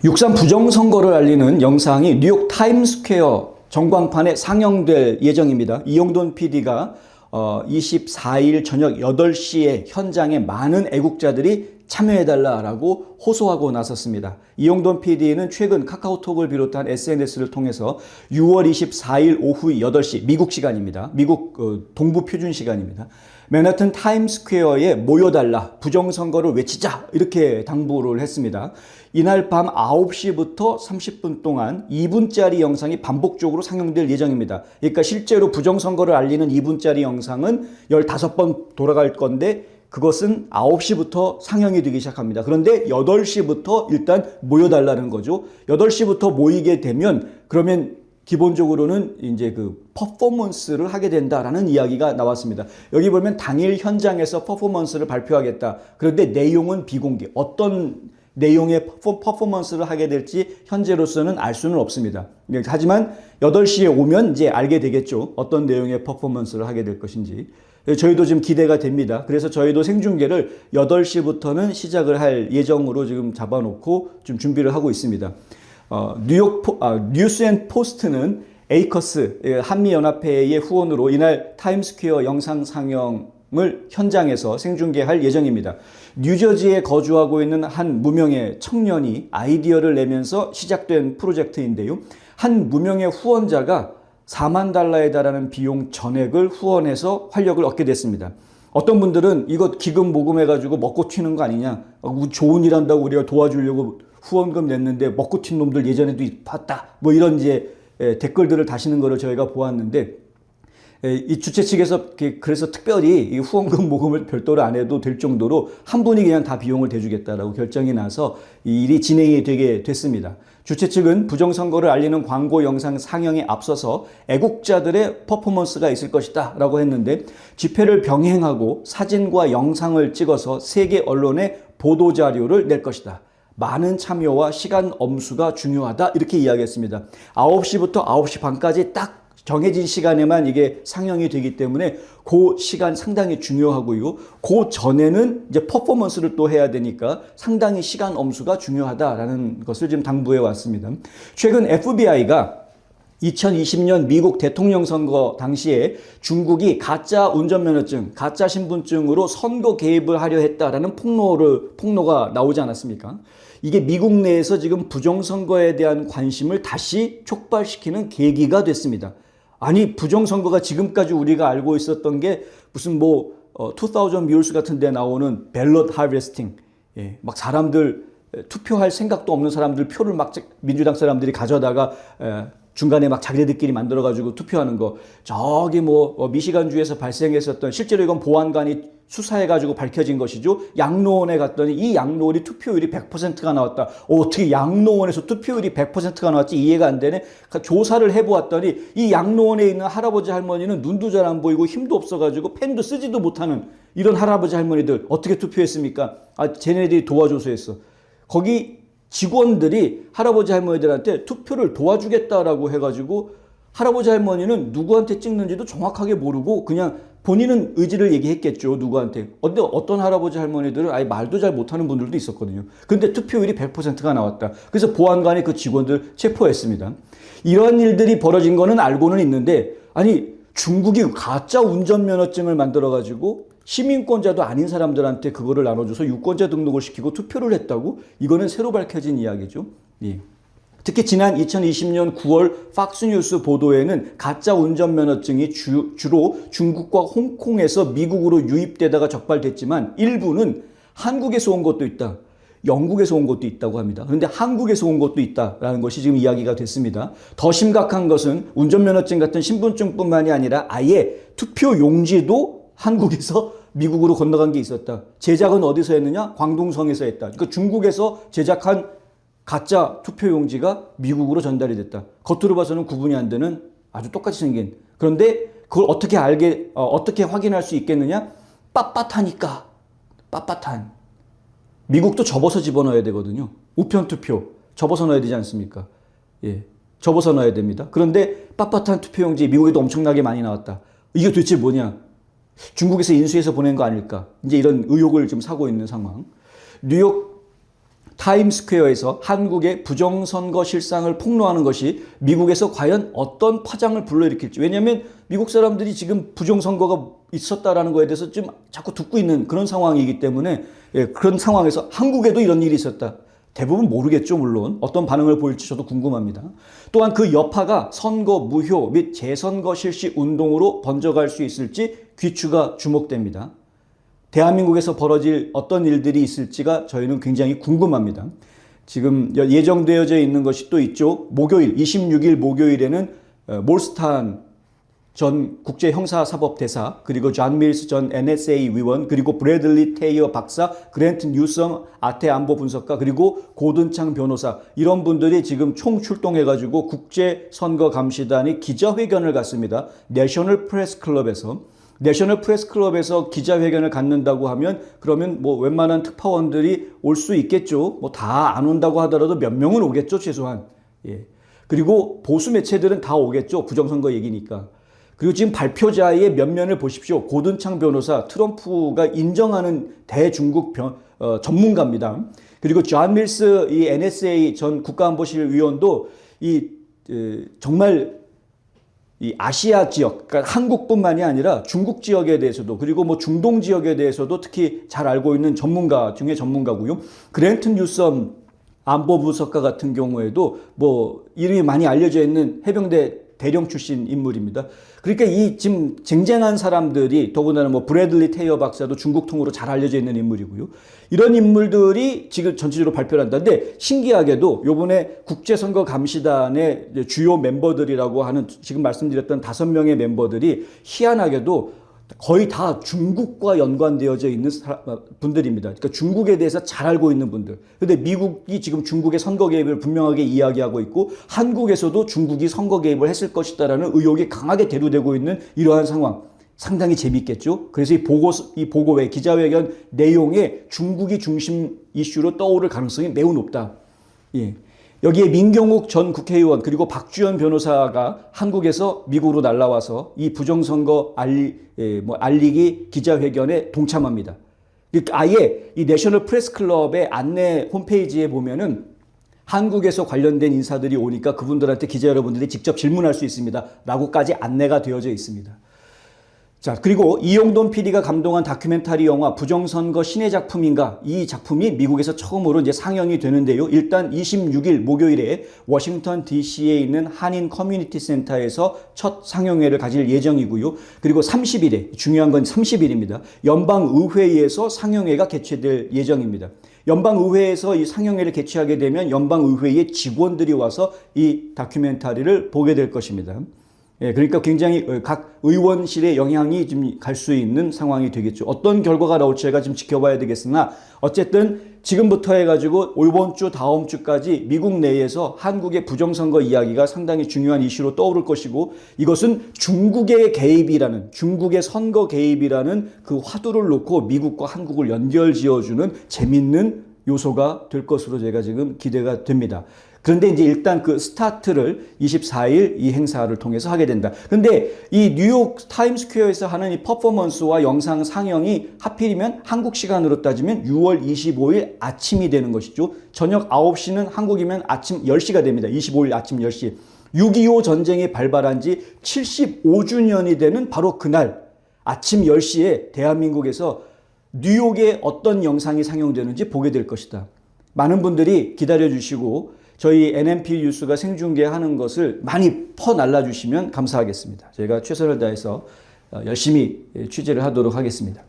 6.3 부정선거를 알리는 영상이 뉴욕 타임스퀘어 전광판에 상영될 예정입니다. 이용돈 PD가 24일 저녁 8시에 현장에 많은 애국자들이 참여해달라고 호소하고 나섰습니다. 이용돈 PD는 최근 카카오톡을 비롯한 SNS를 통해서 6월 24일 오후 8시 미국 시간입니다. 미국 동부 표준 시간입니다. 맨하튼 타임스퀘어에 모여달라, 부정선거를 외치자 이렇게 당부를 했습니다. 이날 밤 9시부터 30분 동안 2분짜리 영상이 반복적으로 상영될 예정입니다. 그러니까 실제로 부정선거를 알리는 2분짜리 영상은 15번 돌아갈 건데 그것은 9시부터 상영이 되기 시작합니다. 그런데 8시부터 일단 모여달라는 거죠. 8시부터 모이게 되면 그러면 기본적으로는 이제 그 퍼포먼스를 하게 된다라는 이야기가 나왔습니다. 여기 보면 당일 현장에서 퍼포먼스를 발표하겠다. 그런데 내용은 비공개. 어떤 내용의 퍼포먼스를 하게 될지 현재로서는 알 수는 없습니다. 하지만 8시에 오면 이제 알게 되겠죠. 어떤 내용의 퍼포먼스를 하게 될 것인지. 저희도 지금 기대가 됩니다. 그래서 저희도 생중계를 8시부터는 시작을 할 예정으로 지금 잡아놓고 좀 준비를 하고 있습니다. 뉴스 앤 포스트는 에이커스 한미연합회의 후원으로 이날 타임스퀘어 영상 상영을 현장에서 생중계할 예정입니다. 뉴저지에 거주하고 있는 한 무명의 청년이 아이디어를 내면서 시작된 프로젝트인데요. 한 무명의 후원자가 4만 달러에 달하는 비용 전액을 후원해서 활력을 얻게 됐습니다. 어떤 분들은 이거 기금 모금해가지고 먹고 튀는 거 아니냐, 좋은 일 한다고 우리가 도와주려고 후원금 냈는데 먹고 튄 놈들 예전에도 봤다, 뭐 이런 이제 댓글들을 다시는 거를 저희가 보았는데, 이 주최 측에서 그래서 특별히 이 후원금 모금을 별도로 안 해도 될 정도로 한 분이 그냥 다 비용을 대주겠다라고 결정이 나서 이 일이 진행이 되게 됐습니다. 주최 측은 부정선거를 알리는 광고 영상 상영에 앞서서 애국자들의 퍼포먼스가 있을 것이다 라고 했는데, 집회를 병행하고 사진과 영상을 찍어서 세계 언론에 보도자료를 낼 것이다. 많은 참여와 시간 엄수가 중요하다 이렇게 이야기했습니다. 9시부터 9시 반까지 딱 정해진 시간에만 이게 상영이 되기 때문에 그 시간 상당히 중요하고요. 그 전에는 이제 퍼포먼스를 또 해야 되니까 상당히 시간 엄수가 중요하다라는 것을 지금 당부해 왔습니다. 최근 FBI가 2020년 미국 대통령 선거 당시에 중국이 가짜 운전면허증, 가짜 신분증으로 선거 개입을 하려 했다라는 폭로가 나오지 않았습니까? 이게 미국 내에서 지금 부정선거에 대한 관심을 다시 촉발시키는 계기가 됐습니다. 아니, 부정선거가 지금까지 우리가 알고 있었던 게 무슨 2000 뮤얼스 같은 데 나오는 밸럿 하베스팅, 막 사람들 투표할 생각도 없는 사람들 표를 막 민주당 사람들이 가져다가 중간에 막 자기네들끼리 만들어가지고 투표하는 거, 저기 미시간주에서 발생했었던, 실제로 이건 보안관이 수사해가지고 밝혀진 것이죠. 양로원에 갔더니 이 양로원이 투표율이 100%가 나왔다. 어떻게 양로원에서 투표율이 100%가 나왔지 이해가 안 되네. 조사를 해보았더니 이 양로원에 있는 할아버지 할머니는 눈도 잘 안 보이고 힘도 없어가지고 펜도 쓰지도 못하는 이런 할아버지 할머니들 어떻게 투표했습니까? 쟤네들이 도와줘서 했어. 거기 직원들이 할아버지 할머니들한테 투표를 도와주겠다라고 해가지고 할아버지 할머니는 누구한테 찍는지도 정확하게 모르고 그냥 본인은 의지를 얘기했겠죠. 누구한테. 근데 어떤 할아버지 할머니들은 아예 말도 잘 못하는 분들도 있었거든요. 근데 투표율이 100%가 나왔다. 그래서 보안관이 그 직원들 체포했습니다. 이런 일들이 벌어진 거는 알고는 있는데, 아니 중국이 가짜 운전면허증을 만들어가지고 시민권자도 아닌 사람들한테 그거를 나눠줘서 유권자 등록을 시키고 투표를 했다고? 이거는 새로 밝혀진 이야기죠. 예. 특히 지난 2020년 9월 팍스뉴스 보도에는 가짜 운전면허증이 주로 중국과 홍콩에서 미국으로 유입되다가 적발됐지만 일부는 한국에서 온 것도 있다, 영국에서 온 것도 있다고 합니다. 그런데 한국에서 온 것도 있다라는 것이 지금 이야기가 됐습니다. 더 심각한 것은 운전면허증 같은 신분증뿐만이 아니라 아예 투표 용지도 한국에서 미국으로 건너간 게 있었다. 제작은 어디서 했느냐? 광둥성에서 했다. 그러니까 중국에서 제작한 가짜 투표용지가 미국으로 전달이 됐다. 겉으로 봐서는 구분이 안 되는 아주 똑같이 생긴. 그런데 그걸 어떻게 확인할 수 있겠느냐? 빳빳하니까. 빳빳한. 미국도 접어서 집어넣어야 되거든요. 우편투표. 접어서 넣어야 되지 않습니까? 예. 접어서 넣어야 됩니다. 그런데 빳빳한 투표용지 미국에도 엄청나게 많이 나왔다. 이게 도대체 뭐냐? 중국에서 인수해서 보낸 거 아닐까? 이제 이런 의혹을 좀 사고 있는 상황. 뉴욕 타임스퀘어에서 한국의 부정선거 실상을 폭로하는 것이 미국에서 과연 어떤 파장을 불러일으킬지. 왜냐하면 미국 사람들이 지금 부정선거가 있었다라는 거에 대해서 좀 자꾸 듣고 있는 그런 상황이기 때문에 그런 상황에서 한국에도 이런 일이 있었다. 대부분 모르겠죠, 물론. 어떤 반응을 보일지 저도 궁금합니다. 또한 그 여파가 선거 무효 및 재선거 실시 운동으로 번져갈 수 있을지 귀추가 주목됩니다. 대한민국에서 벌어질 어떤 일들이 있을지가 저희는 굉장히 궁금합니다. 지금 예정되어져 있는 것이 또 있죠. 목요일, 26일 목요일에는 몰스탄 전 국제형사사법대사, 그리고 존 밀스 전 NSA 위원, 그리고 브래들리 테이어 박사, 그랜트 뉴섬 아태안보분석가, 그리고 고든창 변호사, 이런 분들이 지금 총출동해가지고 국제선거감시단이 기자회견을 갖습니다. 내셔널 프레스클럽에서. 내셔널 프레스클럽에서 기자회견을 갖는다고 하면 그러면 뭐 웬만한 특파원들이 올 수 있겠죠. 뭐 다 안 온다고 하더라도 몇 명은 오겠죠, 최소한. 예. 그리고 보수 매체들은 다 오겠죠. 부정선거 얘기니까. 그리고 지금 발표자의 면면을 보십시오. 고든창 변호사, 트럼프가 인정하는 대중국 전문가입니다. 그리고 존 밀스 이 NSA 전 국가안보실 위원도 정말 이 아시아 지역, 그러니까 한국뿐만이 아니라 중국 지역에 대해서도, 그리고 뭐 중동 지역에 대해서도 특히 잘 알고 있는 전문가 중에 전문가고요. 그랜트 뉴섬 안보분석가 같은 경우에도 뭐 이름이 많이 알려져 있는 해병대 대령 출신 인물입니다. 그러니까 이 지금 쟁쟁한 사람들이, 더군다나 뭐 브래들리 테이어 박사도 중국통으로 잘 알려져 있는 인물이고요. 이런 인물들이 지금 전체적으로 발표를 한다는데, 신기하게도 요번에 국제선거감시단의 주요 멤버들이라고 하는 지금 말씀드렸던 5명의 멤버들이 희한하게도 거의 다 중국과 연관되어져 있는 분들입니다. 그러니까 중국에 대해서 잘 알고 있는 분들. 근데 미국이 지금 중국의 선거 개입을 분명하게 이야기하고 있고, 한국에서도 중국이 선거 개입을 했을 것이다라는 의혹이 강하게 대두되고 있는 이러한 상황. 상당히 재밌겠죠? 그래서 이 보고회, 기자회견 내용에 중국이 중심 이슈로 떠오를 가능성이 매우 높다. 예. 여기에 민경욱 전 국회의원, 그리고 박주현 변호사가 한국에서 미국으로 날라와서 이 부정선거 알리기 기자회견에 동참합니다. 아예 이 내셔널 프레스클럽의 안내 홈페이지에 보면은 한국에서 관련된 인사들이 오니까 그분들한테 기자 여러분들이 직접 질문할 수 있습니다. 라고까지 안내가 되어져 있습니다. 자, 그리고 이용돈 PD가 감동한 다큐멘터리 영화 부정선거 신의 작품인가? 이 작품이 미국에서 처음으로 이제 상영이 되는데요. 일단 26일 목요일에 워싱턴 DC에 있는 한인 커뮤니티 센터에서 첫 상영회를 가질 예정이고요. 그리고 30일에, 중요한 건 30일입니다. 연방의회에서 상영회가 개최될 예정입니다. 연방의회에서 이 상영회를 개최하게 되면 연방의회의 직원들이 와서 이 다큐멘터리를 보게 될 것입니다. 예, 그러니까 굉장히 각 의원실의 영향이 좀 갈 수 있는 상황이 되겠죠. 어떤 결과가 나올지 제가 좀 지켜봐야 되겠으나, 어쨌든 지금부터 해가지고 이번 주, 다음 주까지 미국 내에서 한국의 부정선거 이야기가 상당히 중요한 이슈로 떠오를 것이고, 이것은 중국의 개입이라는, 중국의 선거 개입이라는 그 화두를 놓고 미국과 한국을 연결지어주는 재밌는 요소가 될 것으로 제가 지금 기대가 됩니다. 그런데 이제 일단 그 스타트를 24일 이 행사를 통해서 하게 된다. 근데 이 뉴욕 타임스퀘어에서 하는 이 퍼포먼스와 영상 상영이 하필이면 한국 시간으로 따지면 6월 25일 아침이 되는 것이죠. 저녁 9시는 한국이면 아침 10시가 됩니다. 25일 아침 10시. 6.25 전쟁이 발발한 지 75주년이 되는 바로 그날 아침 10시에 대한민국에서 뉴욕에 어떤 영상이 상영되는지 보게 될 것이다. 많은 분들이 기다려주시고 저희 NMP 뉴스가 생중계하는 것을 많이 퍼날라주시면 감사하겠습니다. 제가 최선을 다해서 열심히 취재를 하도록 하겠습니다.